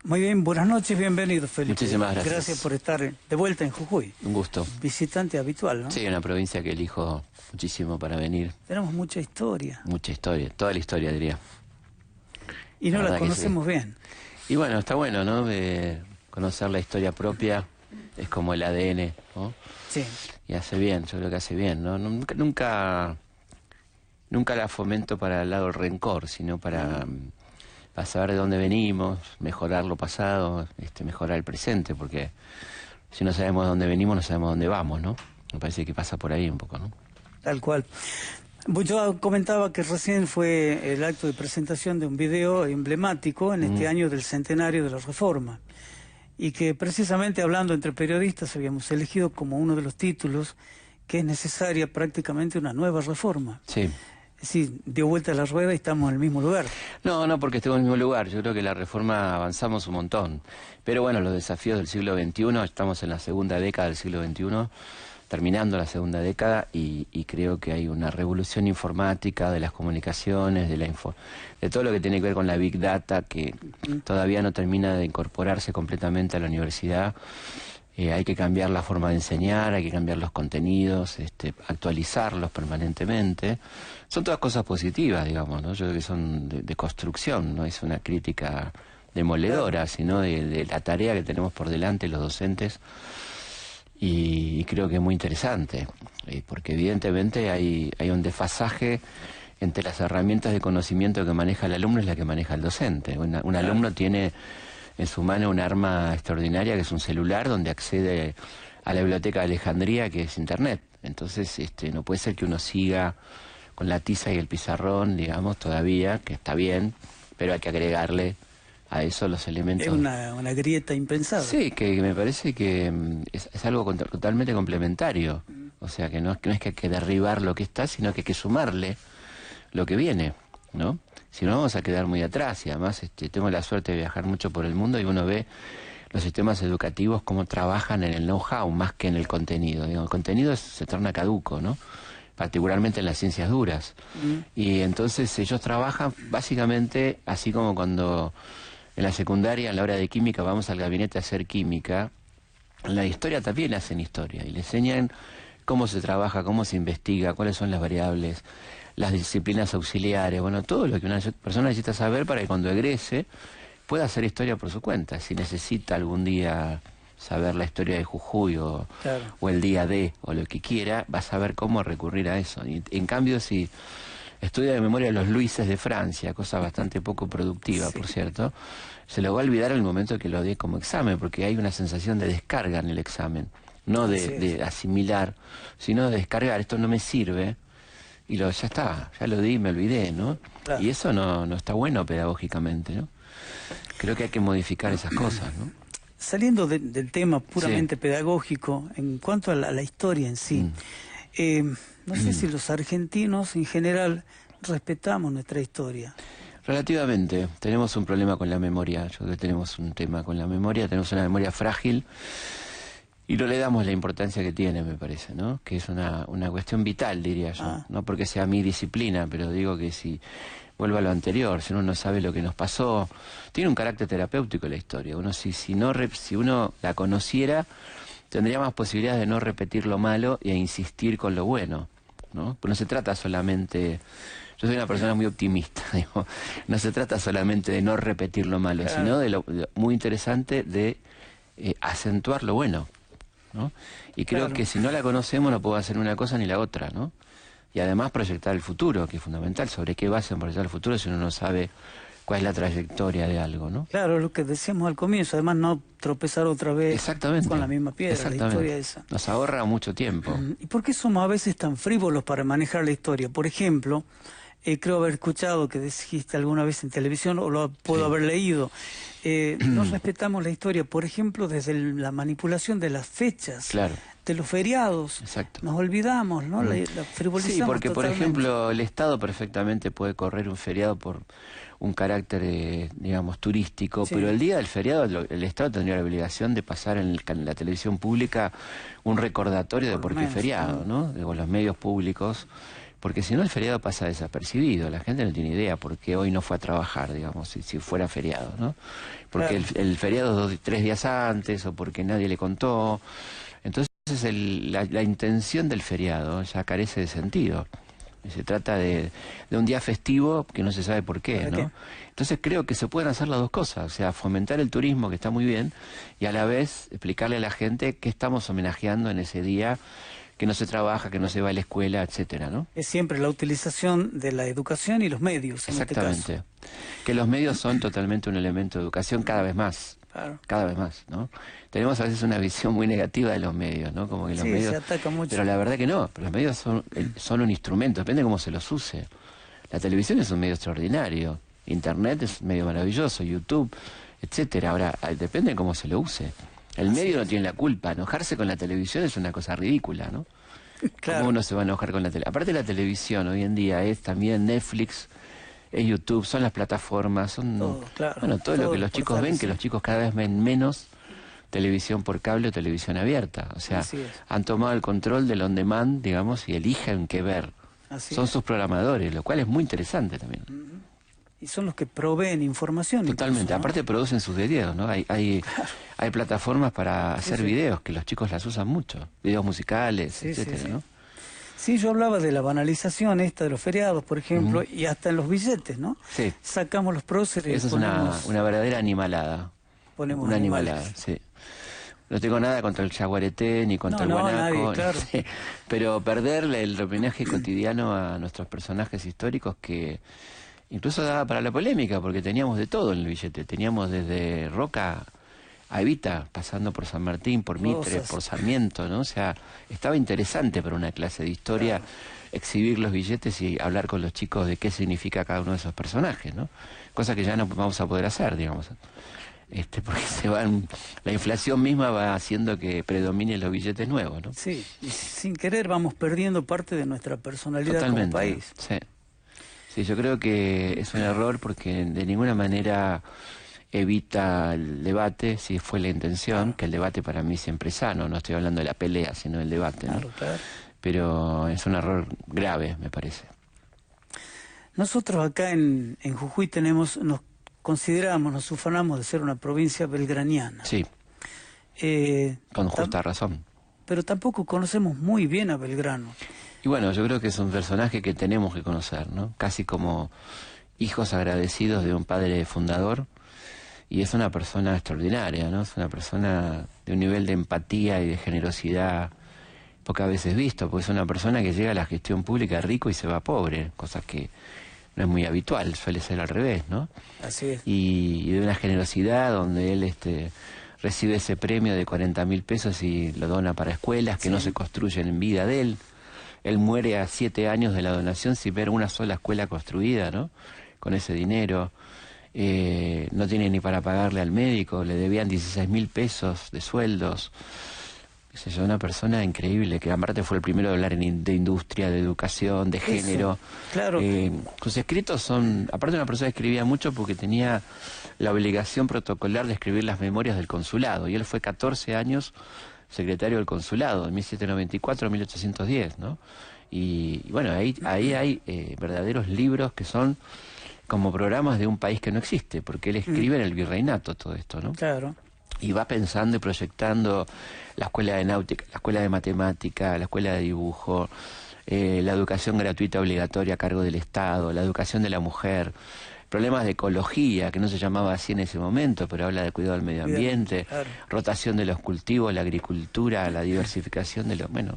Muy bien, buenas noches, bienvenido, Felipe. Muchísimas gracias. Gracias por estar de vuelta en Jujuy. Un gusto. Visitante habitual, ¿no? Sí, una provincia que elijo muchísimo para venir. Tenemos mucha historia. Mucha historia, toda la historia diría. Y no la que conocemos bien. Y bueno, está bueno, ¿no? Conocer la historia propia es como el ADN, ¿no? Sí. Y hace bien, yo creo que hace bien, ¿no? Nunca la fomento para el lado del rencor, sino para saber de dónde venimos, mejorar lo pasado, mejorar el presente, porque si no sabemos de dónde venimos, no sabemos dónde vamos, ¿no? Me parece que pasa por ahí un poco, ¿no? Tal cual. Yo comentaba que recién fue el acto de presentación de un video emblemático en este año del centenario de la Reforma, y que precisamente hablando entre periodistas habíamos elegido como uno de los títulos que es necesaria prácticamente una nueva reforma. Sí. Es decir, dio vuelta a la rueda y estamos en el mismo lugar. No porque estemos en el mismo lugar. Yo creo que la reforma avanzamos un montón. Pero bueno, los desafíos del siglo XXI, estamos en la segunda década del siglo XXI, terminando la segunda década, y creo que hay una revolución informática de las comunicaciones, de todo lo que tiene que ver con la Big Data, que todavía no termina de incorporarse completamente a la universidad. Hay que cambiar la forma de enseñar, hay que cambiar los contenidos, actualizarlos permanentemente. Son todas cosas positivas, digamos, ¿no? Yo creo que son de construcción, no es una crítica demoledora, sino de la tarea que tenemos por delante los docentes. Y creo que es muy interesante, porque evidentemente hay un desfasaje entre las herramientas de conocimiento que maneja el alumno y la que maneja el docente. Un alumno tiene en su mano un arma extraordinaria, que es un celular donde accede a la biblioteca de Alejandría, que es Internet. Entonces no puede ser que uno siga con la tiza y el pizarrón, digamos, todavía, que está bien, pero hay que agregarle a eso los elementos. Es una grieta impensada. Sí, que me parece que es algo totalmente complementario. O sea, que no es que hay que derribar lo que está, sino que hay que sumarle lo que viene, ¿no? Si no, vamos a quedar muy atrás. Y además tengo la suerte de viajar mucho por el mundo y uno ve los sistemas educativos cómo trabajan en el know-how más que en el contenido. Digo, el contenido se torna caduco, ¿no? Particularmente en las ciencias duras. Y entonces ellos trabajan básicamente así como cuando en la secundaria, en la hora de química, vamos al gabinete a hacer química. En la historia también hacen historia y le enseñan cómo se trabaja, cómo se investiga, cuáles son las variables, las disciplinas auxiliares, bueno, todo lo que una persona necesita saber para que cuando egrese pueda hacer historia por su cuenta. Si necesita algún día saber la historia de Jujuy o el día D o lo que quiera, va a saber cómo recurrir a eso. Y, en cambio, si estudia de memoria los Luises de Francia, cosa bastante poco productiva, por cierto, se lo va a olvidar en el momento que lo dé como examen, porque hay una sensación de descarga en el examen, no de asimilar, sino de descargar. Esto no me sirve, y ya está, ya lo di y me olvidé, ¿no? Claro. Y eso no está bueno pedagógicamente, ¿no? Creo que hay que modificar esas cosas, ¿no? Saliendo del tema puramente pedagógico, en cuanto a la historia en sí, no sé si los argentinos en general respetamos nuestra historia. Relativamente. Tenemos un problema con la memoria. Yo creo que tenemos un tema con la memoria. Tenemos una memoria frágil y no le damos la importancia que tiene, me parece, ¿no? Que es una cuestión vital, diría yo. No porque sea mi disciplina, pero digo que si vuelvo a lo anterior, si uno no sabe lo que nos pasó, tiene un carácter terapéutico la historia. Uno si uno la conociera, tendría más posibilidades de no repetir lo malo e insistir con lo bueno, ¿no? Pues no se trata solamente... Yo soy una persona muy optimista, digo, no se trata solamente de no repetir lo malo, sino de lo muy interesante de acentuar lo bueno, ¿no? Y creo que si no la conocemos no puedo hacer una cosa ni la otra, ¿no? Y además proyectar el futuro, que es fundamental. ¿Sobre qué base proyectar el futuro si uno no sabe cuál es la trayectoria de algo, ¿no? Claro, lo que decíamos al comienzo, además no tropezar otra vez con la misma piedra, la historia esa. Nos ahorra mucho tiempo. ¿Y por qué somos a veces tan frívolos para manejar la historia? Por ejemplo, creo haber escuchado que dijiste alguna vez en televisión, o lo puedo haber leído, no respetamos la historia, por ejemplo, desde la manipulación de las fechas, de los feriados. Nos olvidamos, ¿no? La frivolizamos. Sí, porque totalmente. Por ejemplo, el Estado perfectamente puede correr un feriado por un carácter, digamos, turístico, pero el día del feriado el Estado tendría la obligación de pasar en la televisión pública un recordatorio de por qué feriado, ¿no? Digo, los medios públicos porque si no el feriado pasa desapercibido, la gente no tiene idea por qué hoy no fue a trabajar, digamos, si fuera feriado, ¿no? Porque el feriado es 3 días antes, o porque nadie le contó. Entonces la intención del feriado ya carece de sentido. Se trata de un día festivo que no se sabe por qué, ¿no? Entonces creo que se pueden hacer las dos cosas, o sea, fomentar el turismo, que está muy bien, y a la vez explicarle a la gente qué estamos homenajeando en ese día, que no se trabaja, que no se va a la escuela, etcétera, ¿no? Es siempre la utilización de la educación y los medios, en este caso. Exactamente. Que los medios son totalmente un elemento de educación cada vez más. Claro. Cada vez más, ¿no? Tenemos a veces una visión muy negativa de los medios, ¿no? Como que los medios... se ataca mucho. Pero la verdad que no, los medios son un instrumento, depende de cómo se los use. La televisión es un medio extraordinario, Internet es un medio maravilloso, YouTube, etcétera. Ahora, depende de cómo se lo use. El medio no tiene la culpa, enojarse con la televisión es una cosa ridícula, ¿no? Claro. ¿Cómo uno se va a enojar con la televisión? Aparte la televisión hoy en día es también Netflix, es YouTube, son las plataformas, son todo lo que los chicos ven, que los chicos cada vez ven menos televisión por cable o televisión abierta. O sea, han tomado el control del on demand, digamos, y eligen qué ver. Son sus programadores, lo cual es muy interesante también. Y son los que proveen información. Totalmente, incluso, ¿no? aparte producen sus videos, ¿no? Hay plataformas para hacer videos que los chicos las usan mucho, videos musicales, etcétera, ¿no? Sí, yo hablaba de la banalización esta de los feriados, por ejemplo, y hasta en los billetes, ¿no? Sí. Sacamos los próceres. Eso es una verdadera animalada. Ponemos una animales. Animalada, sí. No tengo nada contra el jaguarete ni contra el guanaco, nadie, claro. pero perderle el homenaje cotidiano a nuestros personajes históricos que incluso daba para la polémica, porque teníamos de todo en el billete. Teníamos desde Roca a Evita, pasando por San Martín, por Mitre, por Sarmiento, ¿no? O sea, estaba interesante para una clase de historia exhibir los billetes y hablar con los chicos de qué significa cada uno de esos personajes, ¿no? Cosa que ya no vamos a poder hacer, digamos. Porque la inflación misma va haciendo que predominen los billetes nuevos, ¿no? Sí, y sin querer vamos perdiendo parte de nuestra personalidad como país. Sí. Sí, yo creo que es un error porque de ninguna manera evita el debate, si fue la intención, que el debate para mí siempre es sano, no estoy hablando de la pelea, sino del debate, ¿no? Claro. Pero es un error grave, me parece. Nosotros acá en Jujuy nos consideramos, nos ufanamos de ser una provincia belgraniana. Sí, con justa razón. Pero tampoco conocemos muy bien a Belgrano. Y bueno, yo creo que es un personaje que tenemos que conocer, ¿no? Casi como hijos agradecidos de un padre fundador, y es una persona extraordinaria, ¿no? Es una persona de un nivel de empatía y de generosidad pocas veces visto, porque es una persona que llega a la gestión pública rico y se va pobre, cosa que no es muy habitual, suele ser al revés, ¿no? Así es. Y de una generosidad donde él recibe ese premio de 40.000 pesos y lo dona para escuelas que no se construyen en vida de él. Él muere a 7 años de la donación sin ver una sola escuela construida, ¿no? Con ese dinero. No tiene ni para pagarle al médico, le debían 16.000 pesos de sueldos. Es una persona increíble, que aparte fue el primero de hablar de industria, de educación, de género. Claro. Sus escritos son, aparte una persona que escribía mucho porque tenía la obligación protocolar de escribir las memorias del consulado, y él fue 14 años secretario del consulado, de 1794 a 1810, ¿no? Y bueno, ahí hay verdaderos libros que son como programas de un país que no existe, porque él escribe en el virreinato todo esto, ¿no? Claro. Y va pensando y proyectando la escuela de náutica, la escuela de matemática, la escuela de dibujo, la educación gratuita obligatoria a cargo del Estado, la educación de la mujer, problemas de ecología, que no se llamaba así en ese momento, pero habla de cuidado del medio ambiente, rotación de los cultivos, la agricultura, la diversificación de los... Bueno,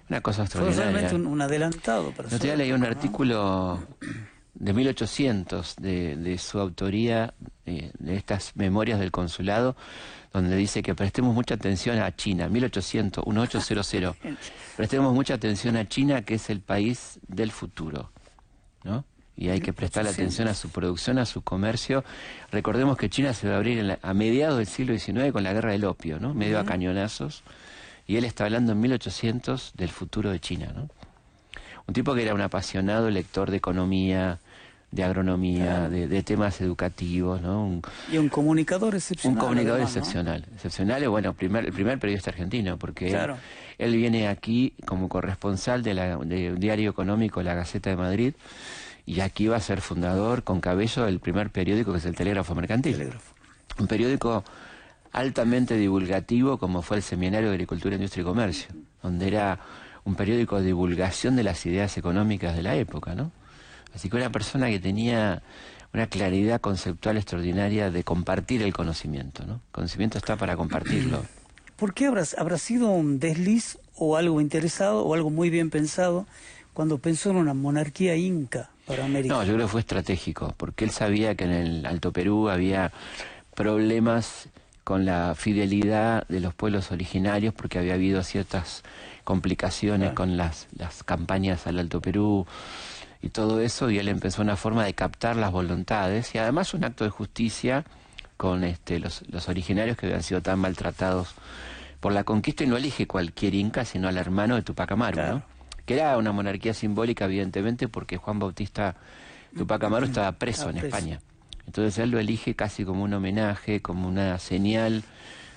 una cosa extraordinaria. Fue realmente un adelantado para su época, leí un artículo de 1800 de su autoría, de estas memorias del consulado, donde dice que prestemos mucha atención a China, 1800, 1800, prestemos mucha atención a China, que es el país del futuro, ¿no? Y hay que prestarle atención a su producción, a su comercio. Recordemos que China se va a abrir a mediados del siglo XIX con la guerra del opio, ¿no? Medio a cañonazos, y él está hablando en 1800 del futuro de China, ¿no? Un tipo que era un apasionado lector de economía, de agronomía, de temas educativos, ¿no? Y un comunicador excepcional. Un comunicador además, excepcional, ¿no? Excepcional, y bueno, el primer periodista argentino, porque claro. él viene aquí como corresponsal de un diario económico, La Gaceta de Madrid, y aquí va a ser fundador con Cabello del primer periódico, que es el Telégrafo Mercantil. Telégrafo. Un periódico altamente divulgativo, como fue el Seminario de Agricultura, Industria y Comercio, donde era un periódico de divulgación de las ideas económicas de la época, ¿no? Así que una persona que tenía una claridad conceptual extraordinaria de compartir el conocimiento, ¿no? El conocimiento está para compartirlo. ¿Por qué habrá sido un desliz o algo interesado o algo muy bien pensado cuando pensó en una monarquía inca para América? No, yo creo que fue estratégico, porque él sabía que en el Alto Perú había problemas con la fidelidad de los pueblos originarios, porque había habido ciertas complicaciones con las campañas al Alto Perú y todo eso, y él empezó una forma de captar las voluntades y además un acto de justicia con los originarios que habían sido tan maltratados por la conquista, y no elige cualquier inca, sino al hermano de Tupac Amaru, claro, ¿no? Que era una monarquía simbólica, evidentemente, porque Juan Bautista Tupac Amaru estaba preso en España. Entonces él lo elige casi como un homenaje, como una señal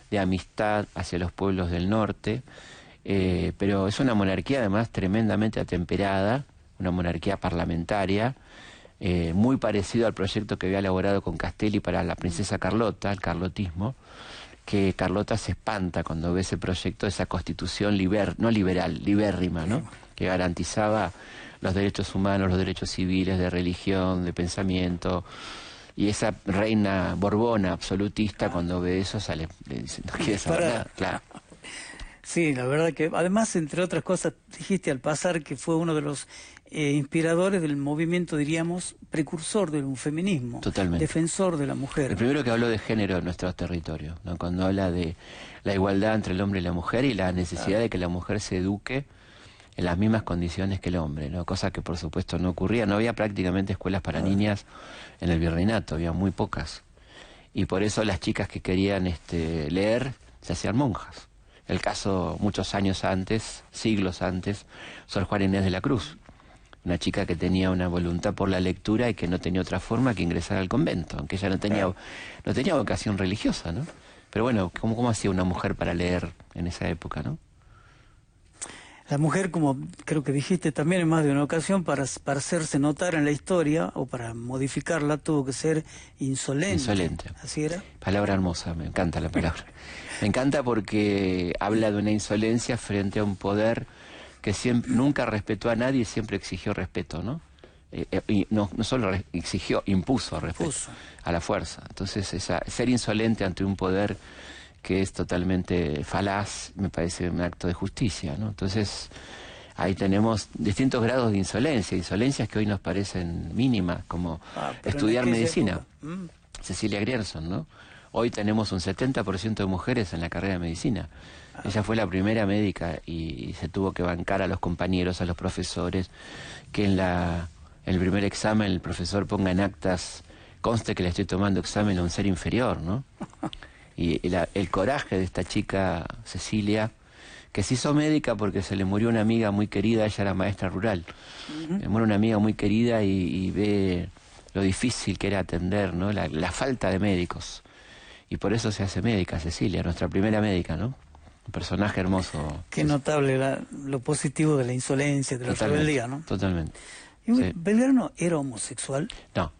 de amistad hacia los pueblos del norte, pero es una monarquía además tremendamente atemperada, una monarquía parlamentaria, muy parecido al proyecto que había elaborado con Castelli para la princesa Carlota, el carlotismo, que Carlota se espanta cuando ve ese proyecto, esa constitución no liberal, libérrima, ¿no? Que garantizaba los derechos humanos, los derechos civiles, de religión, de pensamiento. Y esa reina borbona absolutista, cuando ve eso, sale, le dice, no quiere saber nada, claro. Sí, la verdad que, además, entre otras cosas, dijiste al pasar que fue uno de los inspiradores del movimiento, diríamos, precursor de un feminismo. Totalmente. Defensor de la mujer. El primero que habló de género en nuestros territorios, ¿no? Cuando habla de la igualdad entre el hombre y la mujer y la necesidad de que la mujer se eduque en las mismas condiciones que el hombre, ¿no? Cosa que por supuesto no ocurría. No había prácticamente escuelas para niñas en el virreinato, había muy pocas. Y por eso las chicas que querían leer se hacían monjas. El caso muchos años antes, siglos antes, Sor Juana Inés de la Cruz, una chica que tenía una voluntad por la lectura y que no tenía otra forma que ingresar al convento, aunque ella no tenía vocación religiosa, ¿no? Pero bueno, ¿cómo hacía una mujer para leer en esa época, no? La mujer, como creo que dijiste también en más de una ocasión, para hacerse notar en la historia o para modificarla, tuvo que ser insolente. Insolente. ¿Así era? Palabra hermosa, me encanta la palabra. Me encanta porque habla de una insolencia frente a un poder que nunca respetó a nadie y siempre exigió respeto, ¿no? Y no solo exigió, impuso respeto a la fuerza. Entonces, ser insolente ante un poder que es totalmente falaz, me parece un acto de justicia, ¿no? Entonces, ahí tenemos distintos grados de insolencia, insolencias que hoy nos parecen mínimas, como estudiar medicina. Cecilia Grierson, ¿no? Hoy tenemos un 70% de mujeres en la carrera de medicina. Ella fue la primera médica y se tuvo que bancar a los compañeros, a los profesores, que en el primer examen el profesor ponga en actas, conste que le estoy tomando examen a un ser inferior, ¿no? Y el coraje de esta chica, Cecilia, que se hizo médica porque se le murió una amiga muy querida, ella era maestra rural, le muere una amiga muy querida y ve lo difícil que era atender, ¿no? La falta de médicos. Y por eso se hace médica, Cecilia, nuestra primera médica, ¿no? Un personaje hermoso. Qué notable lo positivo de la insolencia, de la rebeldía, ¿no? Totalmente. ¿Y Belgrano era homosexual? No,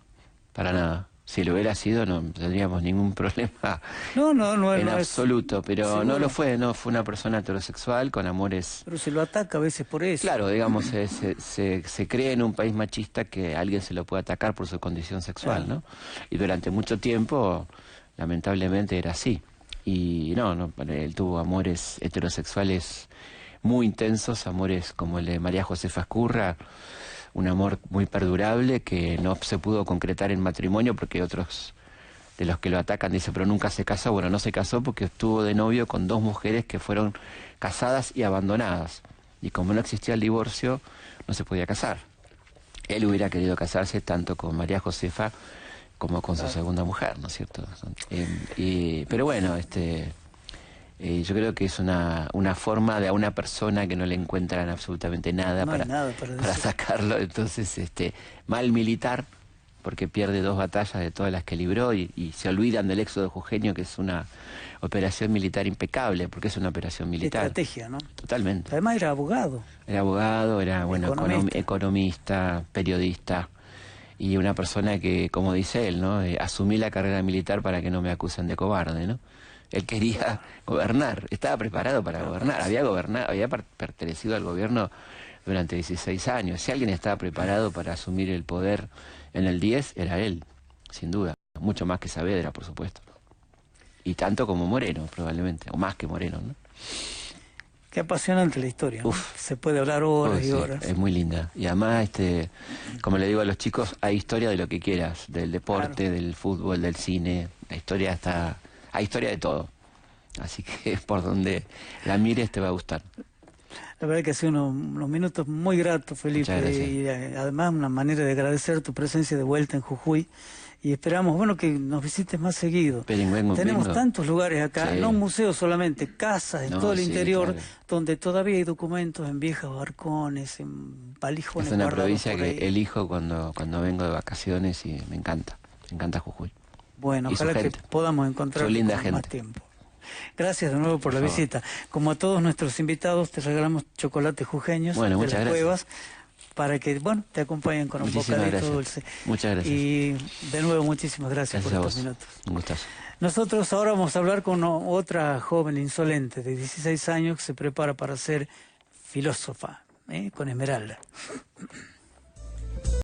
para nada. Si lo hubiera sido no tendríamos ningún problema en absoluto, pero ¿seguro? No lo fue, no fue una persona heterosexual con amores. Pero se lo ataca a veces por eso. Claro, digamos, se cree en un país machista que alguien se lo puede atacar por su condición sexual, ¿no? Y durante mucho tiempo, lamentablemente, era así. Y no, él tuvo amores heterosexuales muy intensos, amores como el de María Josefa Ezcurra, un amor muy perdurable que no se pudo concretar en matrimonio porque otros de los que lo atacan dicen, pero nunca se casó. Bueno, no se casó porque estuvo de novio con dos mujeres que fueron casadas y abandonadas. Y como no existía el divorcio, no se podía casar. Él hubiera querido casarse tanto con María Josefa como con su segunda mujer, ¿no es cierto? Pero bueno, yo creo que es una forma de a una persona que no le encuentran absolutamente nada, para sacarlo. Entonces, mal militar, porque pierde 2 batallas de todas las que libró y se olvidan del éxodo jujeño, que es una operación militar impecable, porque es una operación militar. Estrategia, ¿no? Totalmente. Además era abogado. Era abogado, era bueno, Economista. economista, periodista, y una persona que, como dice él, ¿no? Asumí la carrera militar para que no me acusen de cobarde, ¿no? Él quería gobernar, estaba preparado para gobernar, había gobernado, había pertenecido al gobierno durante 16 años. Si alguien estaba preparado para asumir el poder en el 10, era él, sin duda. Mucho más que Saavedra, por supuesto. Y tanto como Moreno, probablemente, o más que Moreno, ¿no? Qué apasionante la historia, ¿no? Uf. Se puede hablar horas y Sí, horas. es muy linda. Y además, como le digo a los chicos, hay historia de lo que quieras, del deporte, Claro. del fútbol, del cine. La historia está... Hay historia de todo. Así que por donde la mires te va a gustar. La verdad que ha sido unos minutos muy gratos, Felipe, Muchas gracias. y además una manera de agradecer tu presencia de vuelta en Jujuy. Y esperamos, bueno, que nos visites más seguido. Pero vengo. Tenemos tantos lugares acá, Sí. no museos solamente, casas en No, todo el sí, interior, claro. donde todavía hay documentos en viejas barcones, en valijones Es una guardados provincia por que ahí. elijo cuando vengo de vacaciones y me encanta. Me encanta Jujuy. Bueno, y su ojalá que gente. podamos Su encontrarnos linda con gente. más tiempo. Gracias de nuevo por la favor. visita. Como a todos nuestros invitados, te regalamos chocolates jujeños Bueno, de muchas las gracias. Cuevas para que, bueno, te acompañen con un Muchísimas bocadito gracias. dulce. Muchas gracias. Y de nuevo, muchísimas gracias Gracias a por vos. estos minutos. Un gustazo. Nosotros ahora vamos a hablar con otra joven insolente de 16 años que se prepara para ser filósofa, con Esmeralda.